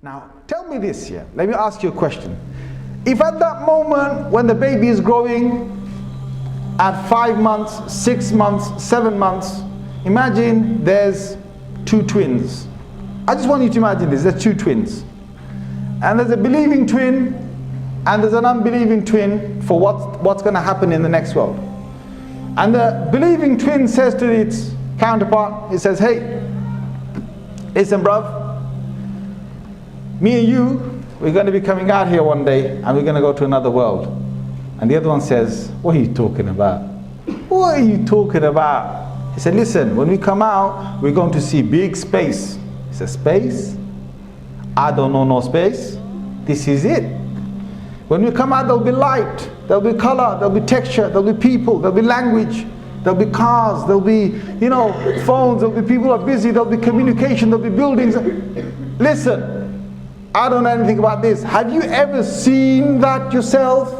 Now, tell me this here. Let me ask you a question. If at that moment when the baby is growing, at 5 months, 6 months, 7 months, imagine there's 2 twins. I just want you to imagine this, there's 2 twins. And there's a believing twin, and there's an unbelieving twin for what's going to happen in the next world. And the believing twin says to its counterpart, it says, hey, listen bruv, me and you, we're going to be coming out here one day and we're going to go to another world. And the other one says, what are you talking about? What are you talking about? He said, listen, when we come out, we're going to see big space. He said, space? I don't know no space. This is it. When we come out, there'll be light, there'll be color, there'll be texture, there'll be people, there'll be language, there'll be cars, there'll be, phones, there'll be people who are busy, there'll be communication, there'll be buildings. Listen, I don't know anything about this. Have you ever seen that yourself?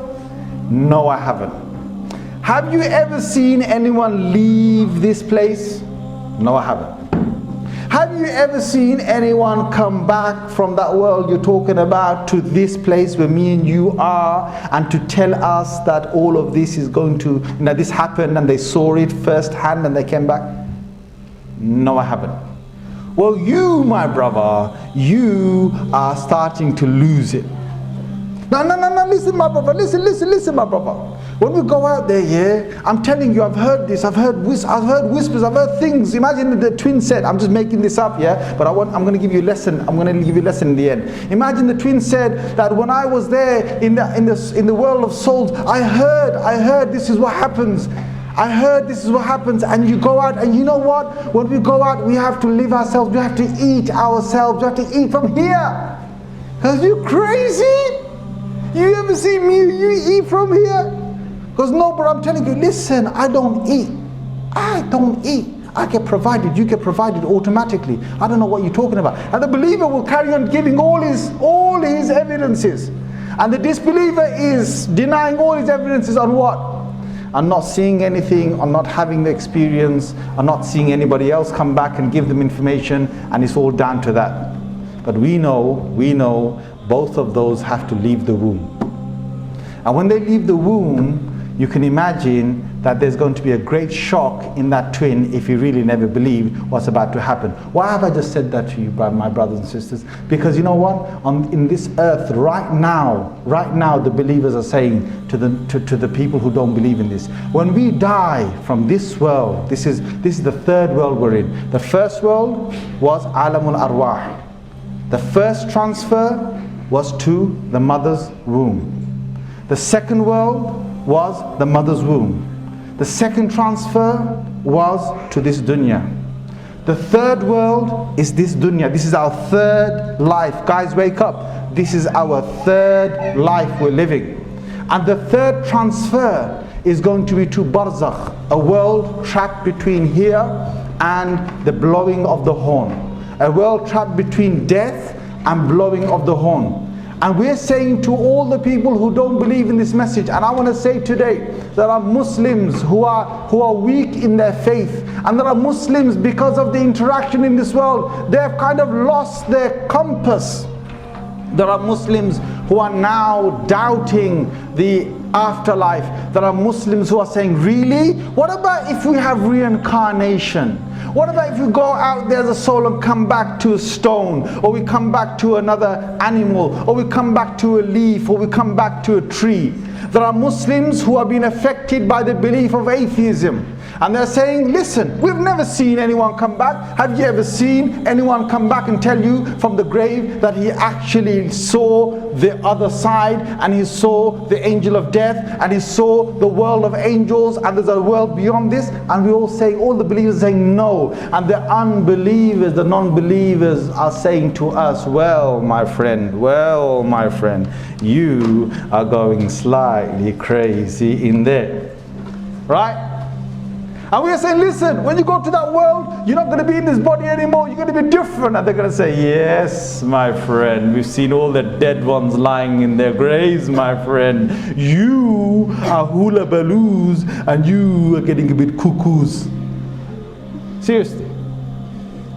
No, I haven't. Have you ever seen anyone leave this place? No, I haven't. Have you ever seen anyone come back from that world you're talking about to this place where me and you are, and to tell us that all of this is going to, this happened and they saw it firsthand and they came back? No, I haven't. Well, you, my brother, you are starting to lose it. No, listen, my brother, listen, my brother. When we go out there, yeah, I'm telling you, I've heard this, I've heard whispers, I've heard things. Imagine the twin said, I'm just making this up, yeah, but I'm going to give you a lesson. I'm going to give you a lesson in the end. Imagine the twin said that when I was there in the world of souls, I heard this is what happens. I heard this is what happens, and you go out, and you know what? When we go out, we have to live ourselves, we have to eat ourselves, we have to eat from here. Because you crazy? You ever see me, you eat from here? Because no, but I'm telling you, listen, I don't eat. I get provided, you get provided automatically. I don't know what you're talking about. And the believer will carry on giving all his evidences. And the disbeliever is denying all his evidences on what? On not seeing anything, on not having the experience, on not seeing anybody else come back and give them information, and it's all down to that. But we know both of those have to leave the womb. And when they leave the womb, you can imagine that there's going to be a great shock in that twin if he really never believed what's about to happen. Why have I just said that to you, my brothers and sisters? Because you know what? In this earth right now, the believers are saying to the people who don't believe in this, when we die from this world, this is the third world we're in. The first world was Alamul Arwah. The first transfer was to the mother's womb. The second world was the mother's womb. The second transfer was to this dunya. The third world is this dunya. This is our third life. Guys, wake up. This is our third life we're living. And the third transfer is going to be to barzakh, a world trapped between here and the blowing of the horn. A world trapped between death and blowing of the horn. And we're saying to all the people who don't believe in this message, and I want to say today, there are Muslims who are weak in their faith, and there are Muslims, because of the interaction in this world, they have kind of lost their compass. There are Muslims who are now doubting the afterlife. There are Muslims who are saying, really? What about if we have reincarnation? What about if we go out there as a soul and come back to a stone, or we come back to another animal, or we come back to a leaf, or we come back to a tree? There are Muslims who have been affected by the belief of atheism. And they're saying, listen, we've never seen anyone come back. Have you ever seen anyone come back and tell you from the grave that he actually saw the other side, and he saw the angel of death, and he saw the world of angels, and there's a world beyond this? And we all say, all the believers saying no. And the unbelievers, the non-believers are saying to us, well, my friend, you are going slightly crazy in there. Right? And we are saying, listen, when you go to that world, you're not going to be in this body anymore, you're going to be different. And they're going to say, yes, my friend, we've seen all the dead ones lying in their graves, my friend. You are hula baloos, and you are getting a bit cuckoos. Seriously.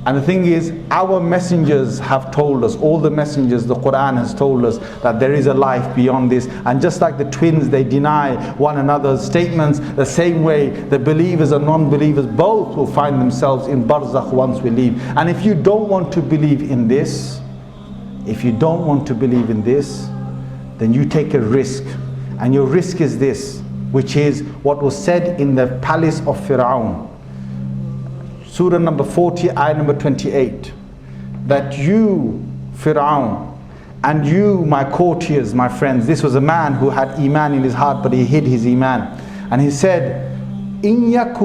And the thing is, our messengers have told us, all the messengers, the Quran has told us that there is a life beyond this. And just like the twins, they deny one another's statements, the same way the believers and non-believers both will find themselves in barzakh once we leave. And if you don't want to believe in this, then you take a risk. And your risk is this, which is what was said in the palace of Fir'aun. Surah number 40, ayah number 28. That you, Fir'aun, and you, my courtiers, my friends, this was a man who had Iman in his heart, but he hid his Iman. And he said, إِن يَكُ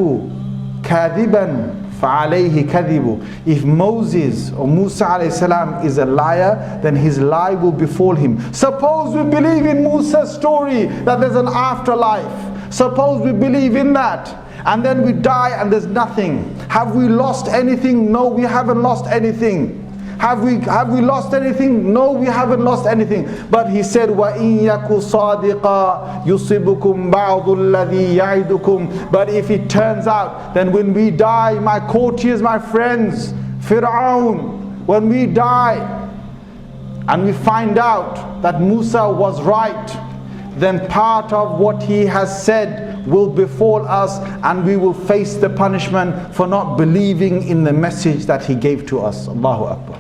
كَاذِبًا فَعَلَيْهِ كَذِبُ. If Moses or Musa alayhi salam is a liar, then his lie will befall him. Suppose we believe in Musa's story that there's an afterlife. Suppose we believe in that, and then we die and there's nothing. Have we lost anything? No, we haven't lost anything. Have we lost anything? No, we haven't lost anything. But he said, وَإِن يَكُ صَادِقًا يُصِبُكُمْ بَعْضُ الَّذِي يَعِدُكُمْ. But if it turns out, then when we die, my courtiers, my friends, Fir'aun, when we die and we find out that Musa was right, then part of what he has said will befall us, and we will face the punishment for not believing in the message that he gave to us. Allahu Akbar.